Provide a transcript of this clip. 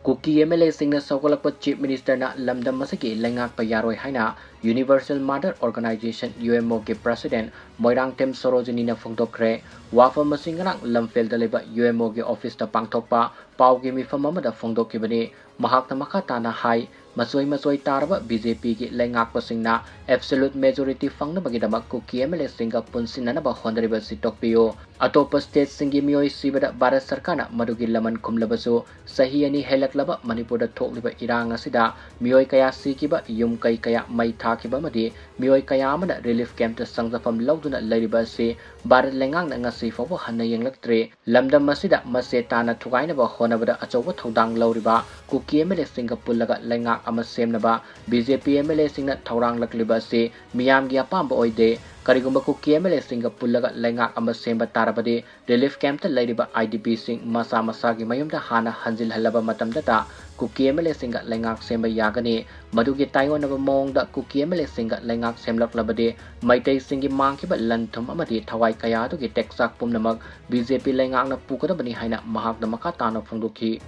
Kuki Mlas Singna Sougatpa Chief Minister na Lamdam Masaki Leingakpa Yaroi haina Universal Mother Organization UMO के President Moirang Tem Sorojini na phongdokre wafa masingarang lamfel daliba UMO के office ta pangthokpa pau gi mifam amada phongdokibani mahakna makata na hai masoi taraba BJP की Leingakpa Singna absolute majority fangnabagi damak Kuki Mlas Singha punsinana ba honriba sitokpiyo atopa state singi mioi sibada Bharat Sarkar na madugi laman khumlabasu sahi ani helaklaba Manipur da thokliba irang asida mioi kaya sikiba yum kai kaya mai thakiba madi mioi kaya amada relief camp ta sangjafam lawduna leiriba se Bharat Lengang na ngasi fawa hanna yenglaktre lamdam masida mase tana thugaina ba honabada achoba thodang lawriba Kuki Mlas Singha pullaga Leingak ama semnaba BJP MLA singna thorang lakliba se miyam gi apamba oide karigumba Kuki Mlas Singha pullaga Leingak ama semba tarabade relief camp ta leiriba IDP sing masa gi mayumda hana hanjil halaba matamda ta Kuki Mlas Singha Leingak semba yagani madugi tayonaba mongda Kuki Mlas Singha Leingak semlaklabade maitai singi mangkiba lanthum amadi thawai kaya gi teksak pumnamak BJP Leingak na pukadabani haina mahakna makatana phongdokhi